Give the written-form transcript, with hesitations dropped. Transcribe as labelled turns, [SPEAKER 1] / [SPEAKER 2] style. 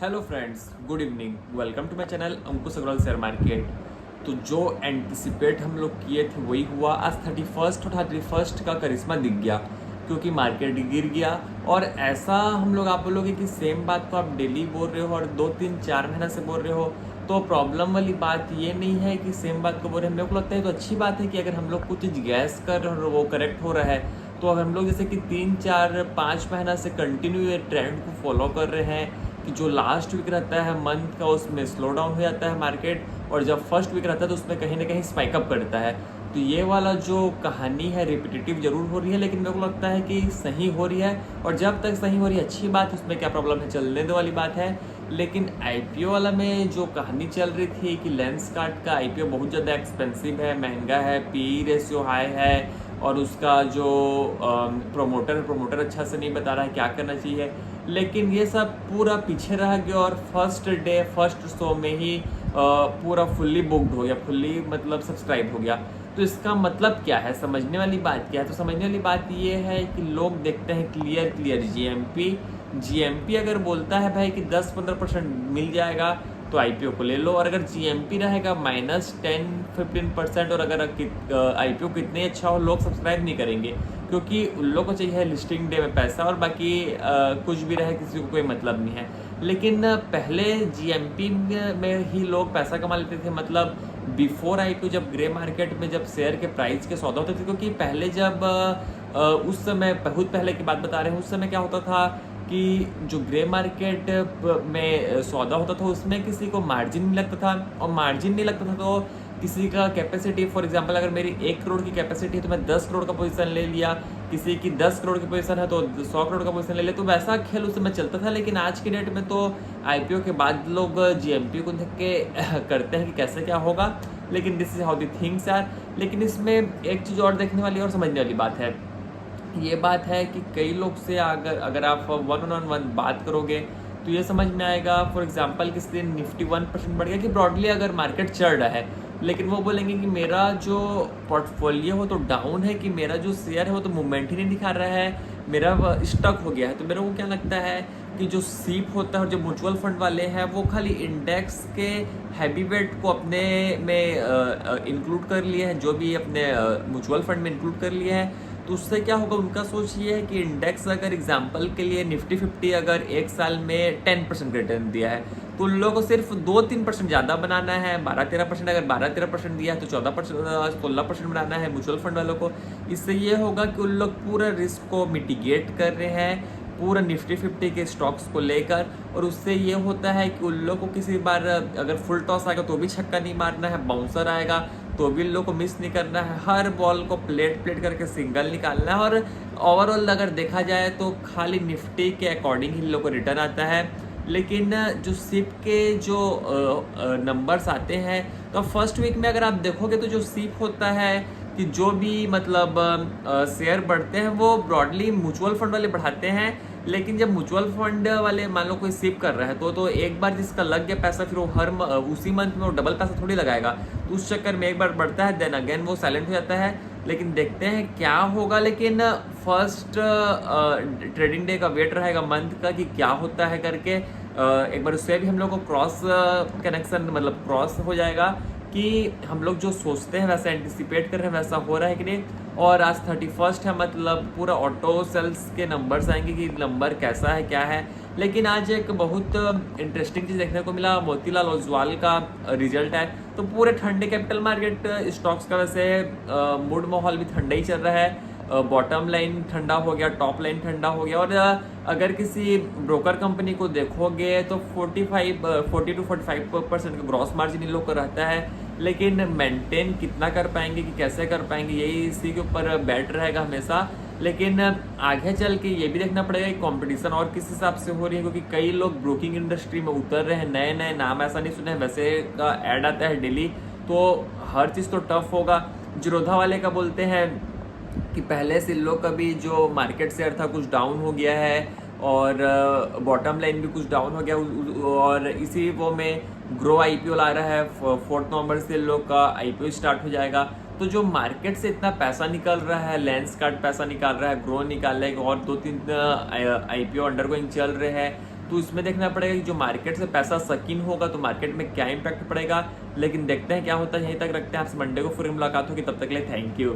[SPEAKER 1] Hello friends, good evening. Welcome to my channel Ankush Agarwal share market. तो जो anticipate हम लोग किए थे वही हुआ। आज 31st और 31st का करिश्मा दिख गया क्योंकि मार्केट गिर गया। और ऐसा हम लोग आप बोलोगे कि सेम बात तो आप डेली बोल रहे हो और 2-3-4 महीना से बोल रहे हो, तो प्रॉब्लम वाली बात ये नहीं है कि सेम बात को बोल रहे हैं। मेरे को लगता है तो अच्छी बात है कि अगर हम लोग कुछ चीज़ गैस कर और वो करेक्ट हो रहा है, तो अगर हम लोग जैसे कि 3-4-5 महीना से कंटिन्यू ये ट्रेंड को फॉलो कर रहे हैं कि जो लास्ट वीक रहता है मंथ का उसमें स्लो डाउन हो जाता है मार्केट, और जब फर्स्ट वीक रहता है तो उसमें कहीं ना कहीं स्पाइक अप करता है। तो ये वाला जो कहानी है रिपीटेटिव जरूर हो रही है, लेकिन मेरे को लगता है कि सही हो रही है। और जब तक सही हो रही है अच्छी बात, उसमें क्या प्रॉब्लम है, चलने दो वाली बात है। लेकिन आईपीओ वाला में जो कहानी चल रही थी कि लेंसकार्ट का आईपीओ बहुत ज़्यादा एक्सपेंसिव है, महंगा है, पी रेशियो हाई है, और उसका जो प्रोमोटर अच्छा से नहीं बता रहा है क्या करना चाहिए। लेकिन ये सब पूरा पीछे रह गया और फर्स्ट शो में ही पूरा फुल्ली बुकड हो गया, फुल्ली मतलब सब्सक्राइब हो गया। तो इसका मतलब क्या है, समझने वाली बात क्या है? तो समझने वाली बात ये है कि लोग देखते हैं क्लियर जीएमपी अगर बोलता है भाई कि 10-15% मिल जाएगा तो आईपीओ को ले लो। और अगर जीएमपी रहेगा -10-15%, और अगर आईपीओ कितने अच्छा हो, लोग सब्सक्राइब नहीं करेंगे क्योंकि उन लोग को चाहिए लिस्टिंग डे में पैसा, और बाकी कुछ भी रहे किसी को कोई मतलब नहीं है। लेकिन पहले जीएमपी में ही लोग पैसा कमा लेते थे, मतलब बिफोर आईपीओ, जब ग्रे मार्केट में जब शेयर के प्राइस के सौदा होते थे। क्योंकि पहले जब उस समय बहुत पहले की बात बता रहे हैं, उस समय क्या होता था कि जो ग्रे मार्केट में सौदा होता था उसमें किसी को मार्जिन नहीं लगता था, और मार्जिन नहीं लगता था तो किसी का कैपेसिटी, फॉर एग्जांपल अगर मेरी 1 करोड़ की कैपेसिटी है तो मैं 10 करोड़ का पोजीशन ले लिया, किसी की 10 करोड़ की पोजीशन है तो 100 करोड़ का पोजीशन ले लिया। तो वैसा खेल उस समय चलता था। लेकिन आज की डेट में तो आईपीओ के बाद लोग जीएमपी को देख के करते हैं कि कैसे क्या होगा, लेकिन this is how the things are. लेकिन इसमें एक चीज़ और देखने वाली और समझने वाली बात है, ये बात है कि कई लोग से अगर आप 1-on-1 बात करोगे तो ये समझ में आएगा। फॉर एग्जांपल किसी दिन निफ्टी 1% बढ़ गया कि ब्रॉडली अगर मार्केट चढ़ रहा है, लेकिन वो बोलेंगे कि मेरा जो पोर्टफोलियो हो तो डाउन है, कि मेरा जो शेयर है वो तो मूवमेंट ही नहीं दिखा रहा है, मेरा स्टक हो गया है। तो मेरे को क्या लगता है कि जो सीप होता है और जो म्यूचुअल फंड वाले हैं वो खाली इंडेक्स के हैवी वेट को अपने में इंक्लूड कर लिए हैं, जो भी अपने म्यूचुअल फंड में इंक्लूड कर लिए हैं। तो उससे क्या होगा, उनका सोच ये है कि इंडेक्स अगर एग्जांपल के लिए निफ्टी 50 अगर एक साल में 10% रिटर्न दिया है तो उन लोगों को सिर्फ 2-3% ज़्यादा बनाना है। 12-13%, अगर 12-13% दिया है तो 14-16% बनाना है म्यूचुअल फंड वालों को। इससे ये होगा कि उन लोग पूरा रिस्क को मिटिगेट कर रहे हैं पूरा निफ्टी 50 के स्टॉक्स को लेकर। और उससे ये होता है कि उन लोग को किसी बार अगर फुल टॉस आएगा तो भी छक्का नहीं मारना है, बाउंसर आएगा तो भी लोग को मिस नहीं करना है, हर बॉल को प्लेट करके सिंगल निकालना है। और ओवरऑल अगर देखा जाए तो खाली निफ्टी के अकॉर्डिंग ही लोग को रिटर्न आता है। लेकिन जो सिप के जो नंबर्स आते हैं तो फर्स्ट वीक में अगर आप देखोगे तो जो सिप होता है कि जो भी मतलब शेयर बढ़ते हैं वो ब्रॉडली म्यूचुअल फंड वाले बढ़ाते हैं। लेकिन जब म्यूचुअल फंड वाले मान लो कोई सिप कर रहा है तो एक बार जिसका लग गया पैसा, फिर वो उसी मंथ में वो डबल पैसा थोड़ी लगाएगा। तो उस चक्कर में एक बार बढ़ता है, देन अगेन वो साइलेंट हो जाता है। लेकिन देखते हैं क्या होगा। लेकिन फर्स्ट ट्रेडिंग डे का वेट रहेगा मंथ का कि क्या होता है करके। एक बार उससे भी हम लोग को क्रॉस कनेक्शन मतलब क्रॉस हो जाएगा कि हम लोग जो सोचते हैं वैसा एंटिसिपेट कर रहे हैं वैसा हो रहा है कि नहीं। और आज 31st है, मतलब पूरा ऑटो सेल्स के नंबर्स आएंगे कि नंबर कैसा है क्या है। लेकिन आज एक बहुत इंटरेस्टिंग चीज़ देखने को मिला, मोतीलाल ओसवाल का रिजल्ट है। तो पूरे ठंडे कैपिटल मार्केट स्टॉक्स का वैसे मूड माहौल भी ठंडा ही चल रहा है। बॉटम लाइन ठंडा हो गया, टॉप लाइन ठंडा हो गया। और अगर किसी ब्रोकर कंपनी को देखोगे तो 40-45% का ग्रॉस मार्जिन इन लोग का रहता है। लेकिन मेंटेन कितना कर पाएंगे कि कैसे कर पाएंगे, यही इसी के ऊपर बैठ रहेगा हमेशा। लेकिन आगे चल के ये भी देखना पड़ेगा कि कंपटीशन और किस हिसाब से हो रही है, क्योंकि कई लोग ब्रोकिंग इंडस्ट्री में उतर रहे हैं, नए नए नाम ऐसा नहीं सुने हैं, वैसे का ऐड आता है डेली। तो हर चीज़ तो टफ होगा। जीरोधा वाले का बोलते हैं कि पहले से लोग का भी जो मार्केट शेयर था कुछ डाउन हो गया है, और बॉटम लाइन भी कुछ डाउन हो गया। और इसी वो में ग्रो आईपीओ ला रहा है, 4 नवंबर से लोग का आईपीओ स्टार्ट हो जाएगा। तो जो मार्केट से इतना पैसा निकल रहा है, लेंसकार्ट पैसा निकाल रहा है, ग्रो निकाल रहा है, और 2-3 आईपीओ अंडरगोइंग चल रहे हैं। तो इसमें देखना पड़ेगा कि जो मार्केट से पैसा सकिन होगा तो मार्केट में क्या इंपैक्ट पड़ेगा। लेकिन देखते हैं क्या होता है। यहीं तक रखते हैं, आपसे मंडे को फिर मुलाकात होगी, तब तक के लिए थैंक यू।